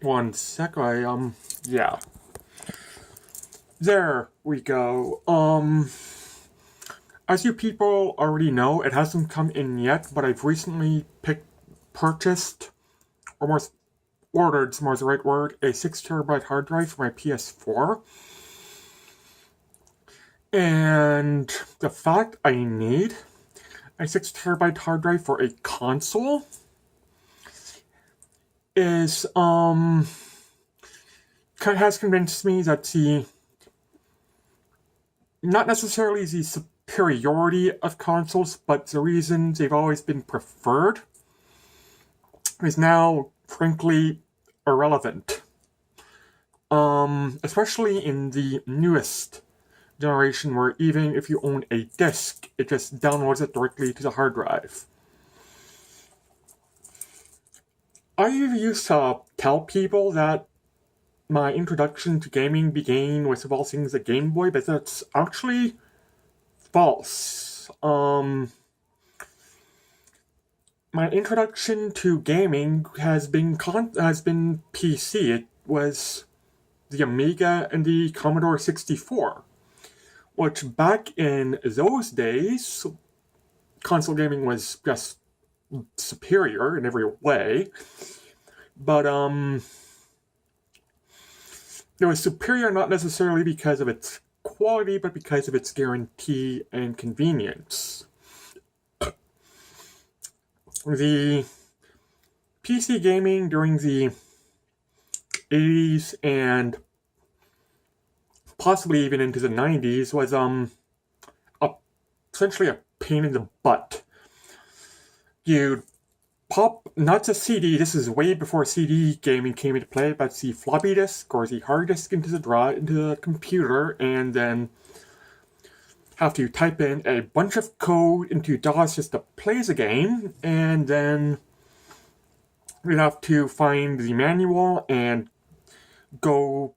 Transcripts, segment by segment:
One sec, yeah. There we go. As you people already know, it hasn't come in yet, but I've recently purchased, or more, ordered, more is the right word, a 6 terabyte hard drive for my PS4. And the fact I need a 6 terabyte hard drive for a console is, has convinced me that not necessarily the superiority of consoles, but the reason they've always been preferred is now, frankly, irrelevant. Especially in the newest generation, where even if you own a disc, it just downloads it directly to the hard drive. I used to tell people that my introduction to gaming began with, of all things, the Game Boy, but that's actually false. My introduction to gaming has been PC. It was the Amiga and the Commodore 64, which back in those days, console gaming was just superior in every way. But it was superior not necessarily because of its quality, but because of its guarantee and convenience. The PC gaming during the 80s and possibly even into the 90s was essentially a pain in the butt. You'd pop, not the CD, this is way before CD gaming came into play, but the floppy disk or the hard disk into the computer, and then have to type in a bunch of code into DOS just to play the game, and then we'd have to find the manual and go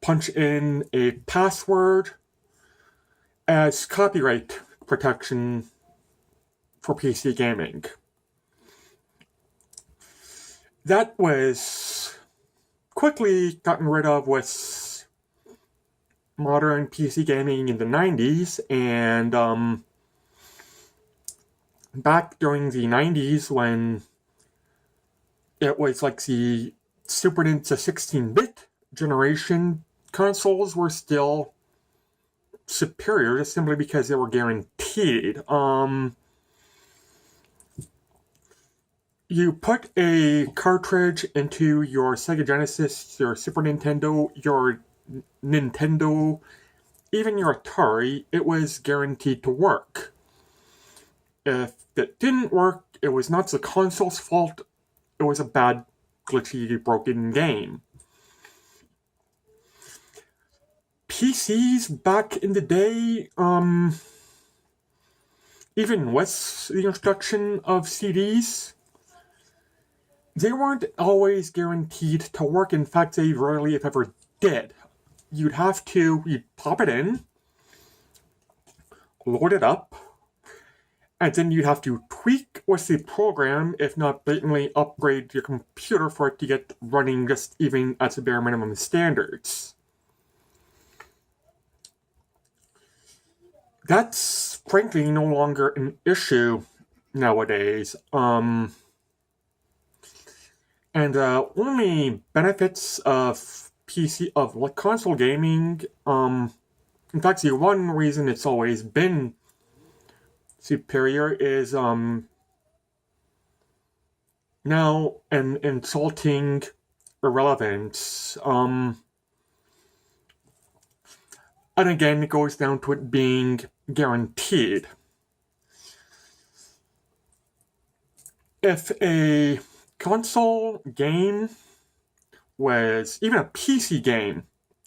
punch in a password as copyright protection for PC gaming. That was quickly gotten rid of with modern PC gaming in the 90s, and back during the 90s when it was like the Super Nintendo 16-bit generation, consoles were still superior just simply because they were guaranteed. You put a cartridge into your Sega Genesis, your Super Nintendo, your Nintendo, even your Atari, it was guaranteed to work. If it didn't work, it was not the console's fault, it was a bad, glitchy, broken game. PCs back in the day, even with the introduction of CDs, they weren't always guaranteed to work. In fact, they rarely, if ever, did. You'd pop it in, load it up, and then you'd have to tweak with the program, if not blatantly upgrade your computer for it to get running just even at the bare minimum standards. That's frankly no longer an issue nowadays. And the only benefits of console gaming, in fact, the one reason it's always been superior is now an insulting irrelevance. And again, it goes down to it being guaranteed. If a console game was, even a PC game,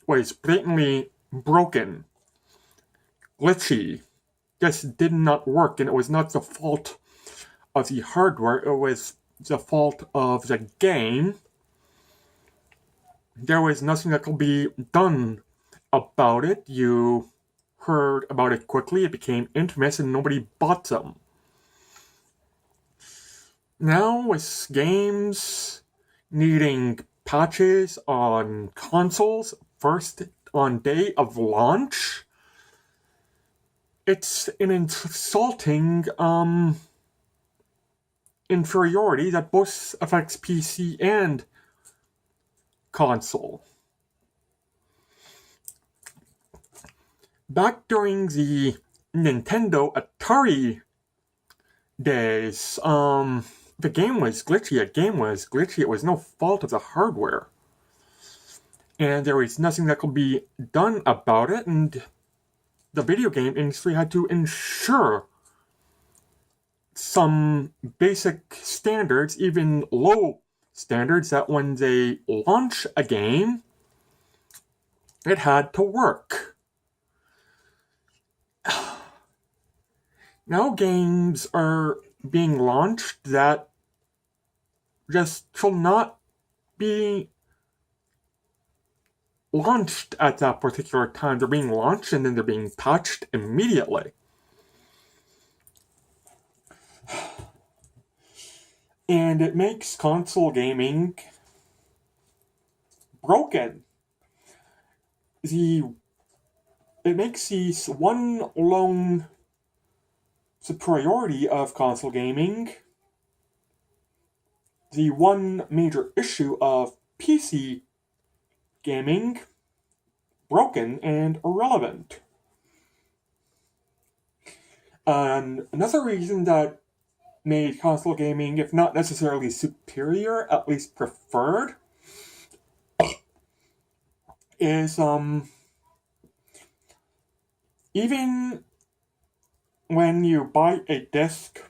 was blatantly broken, glitchy, just did not work, and it was not the fault of the hardware, it was the fault of the game, there was nothing that could be done about it. You heard about it quickly, it became infamous, and nobody bought them. Now, with games needing patches on consoles first on day of launch, it's an insulting inferiority that both affects PC and console. Back during the Nintendo Atari days, the game was glitchy. It was no fault of the hardware. And there was nothing that could be done about it, and the video game industry had to ensure some basic standards, even low standards, that when they launch a game, it had to work. Now games are being launched that just shall not be launched at that particular time. They're being launched and then they're being patched immediately. And it makes console gaming broken. It makes the one lone superiority of console gaming the one major issue of PC gaming broken and irrelevant. Another reason that made console gaming, if not necessarily superior, at least preferred, is even when you buy a disc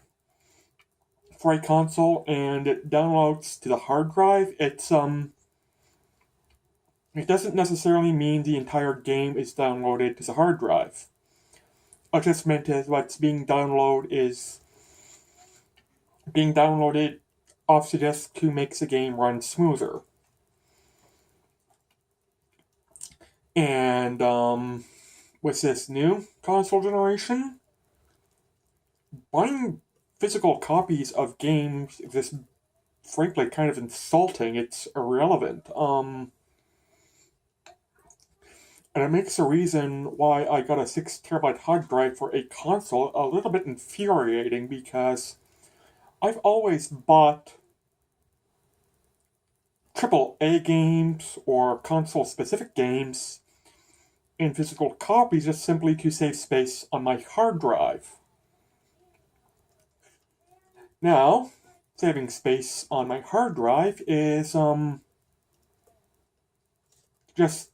for a console and it downloads to the hard drive, it doesn't necessarily mean the entire game is downloaded to the hard drive. What just meant is what's being downloaded off the disk to make the game run smoother. And with this new console generation, buying physical copies of games is just frankly kind of insulting. It's irrelevant. And it makes the reason why I got a 6 terabyte hard drive for a console a little bit infuriating, because I've always bought AAA games or console specific games in physical copies just simply to save space on my hard drive. Now, saving space on my hard drive is just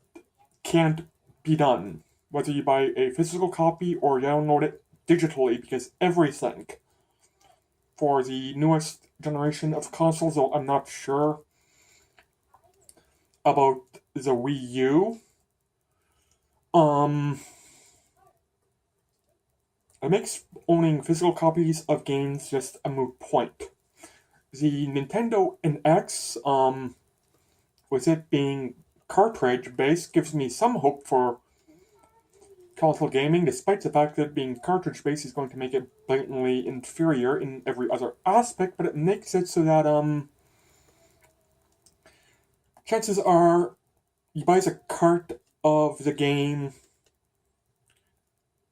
can't be done, whether you buy a physical copy or download it digitally, because everything for the newest generation of consoles, though I'm not sure about the Wii U, it makes owning physical copies of games just a moot point. The Nintendo NX, with it being cartridge-based, gives me some hope for console gaming, despite the fact that being cartridge-based is going to make it blatantly inferior in every other aspect, but it makes it so that, chances are, you buy the cart of the game,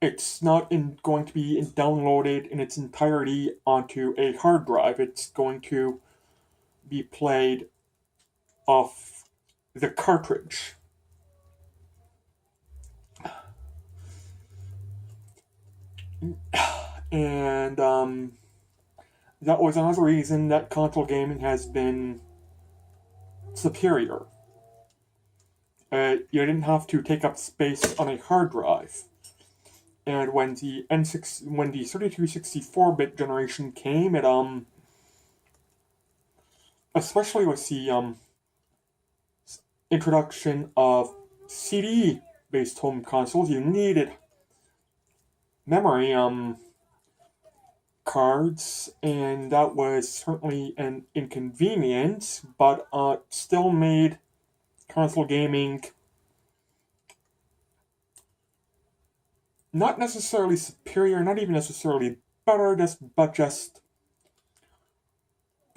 it's not going to be downloaded in its entirety onto a hard drive. It's going to be played off the cartridge. And that was another reason that console gaming has been superior. You didn't have to take up space on a hard drive. And when the 3264-bit generation came, it especially with the introduction of CD-based home consoles, you needed memory cards, and that was certainly an inconvenience, but still made console gaming not necessarily superior, not even necessarily better, but just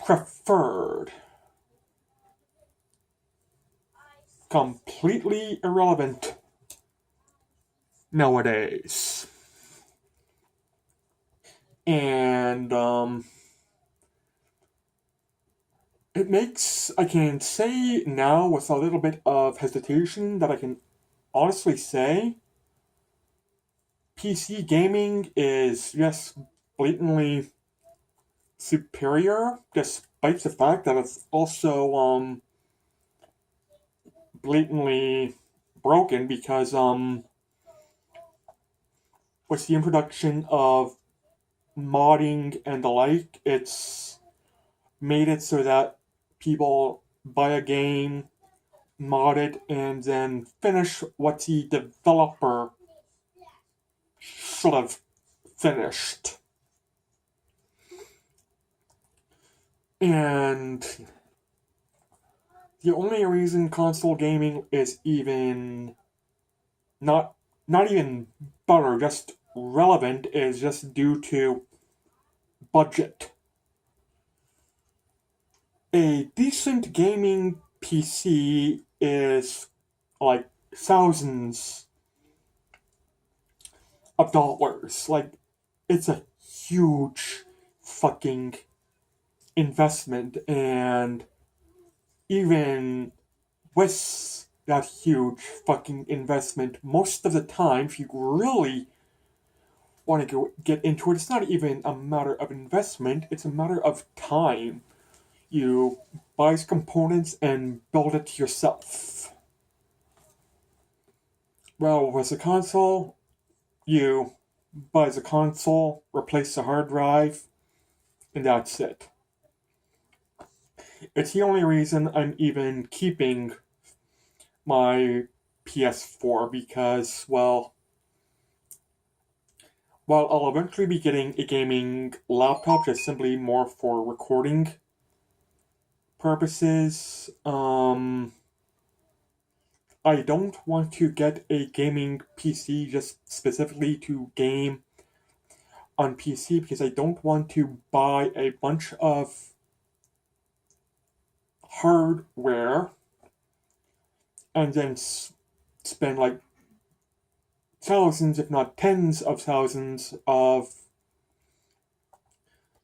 preferred. completely irrelevant nowadays. And it makes, I can say now with a little bit of hesitation that I can honestly say PC gaming is just blatantly superior, despite the fact that it's also blatantly broken because with the introduction of modding and the like, it's made it so that people buy a game, mod it, and then finish what the developer should have finished. And the only reason console gaming is even not not even better, just relevant, is just due to budget. A decent gaming PC is like thousands of dollars. Like, it's a huge fucking investment, and even with that huge fucking investment, most of the time, if you really want to get into it, it's not even a matter of investment, it's a matter of time. You buy components and build it yourself. Well, with a console, you buy the console, replace the hard drive, and that's it. It's the only reason I'm even keeping my PS4 because, well, while I'll eventually be getting a gaming laptop just simply more for recording purposes, I don't want to get a gaming PC just specifically to game on PC because I don't want to buy a bunch of hardware and then spend like thousands, if not tens of thousands of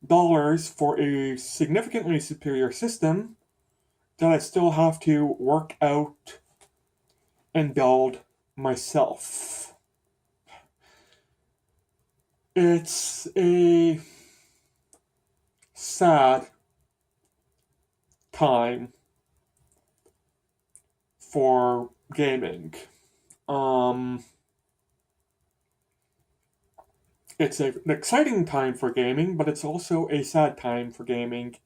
dollars for a significantly superior system that I still have to work out and build myself. It's a sad time for gaming. It's an exciting time for gaming, but it's also a sad time for gaming.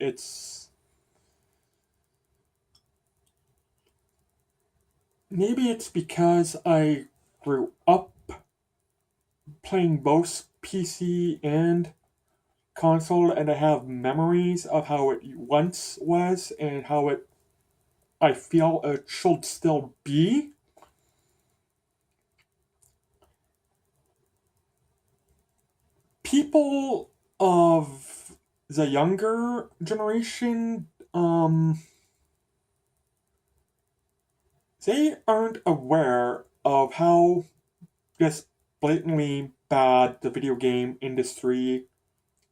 Maybe it's because I grew up playing both PC and console, and I have memories of how it once was and how I feel it should still be. People of the younger generation, they aren't aware of how just blatantly bad the video game industry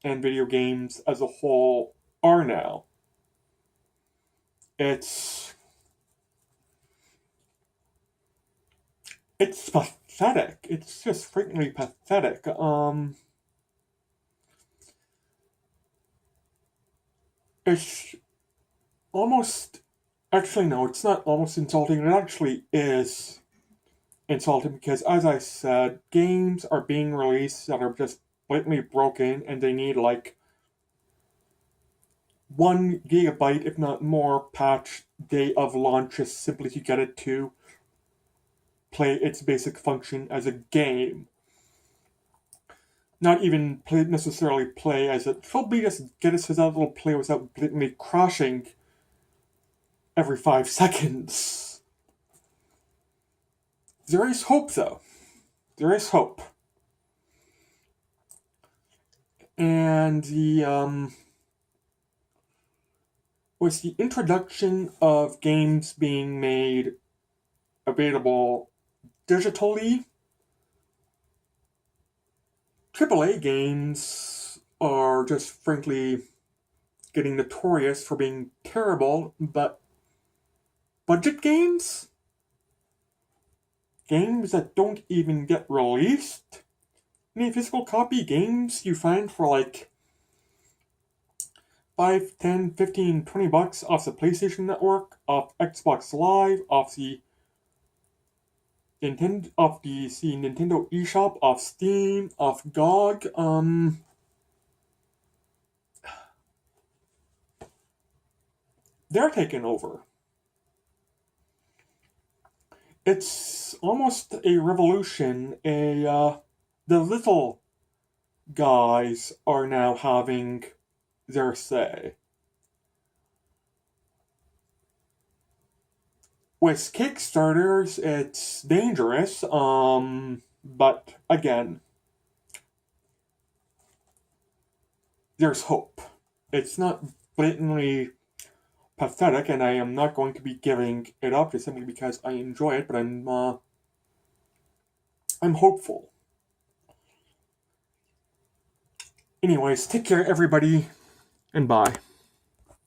and video games as a whole are now. It's it's pathetic. It's just freakingly pathetic. It's almost, actually no, it's not almost insulting. It actually is insulting because, as I said, games are being released that are just blatantly broken, and they need like 1 gigabyte, if not more, patch day of launch just simply to get it to play its basic function as a game. Not even necessarily play as it should be, just get it to that little play without blatantly crashing every 5 seconds. There is hope, though. There is hope. And with the introduction of games being made available digitally. AAA games are just frankly getting notorious for being terrible, but budget games? Games that don't even get released? Any physical copy games you find for like 5, 10, 15, 20 bucks off the PlayStation Network, off Xbox Live, off the Nintendo eShop, off Steam, off GOG, they're taking over. It's almost a revolution. The little guys are now having their say. With Kickstarters, it's dangerous, but again, there's hope. It's not blatantly pathetic, and I am not going to be giving it up just simply because I enjoy it, but I'm hopeful. Anyways, take care, everybody, and bye.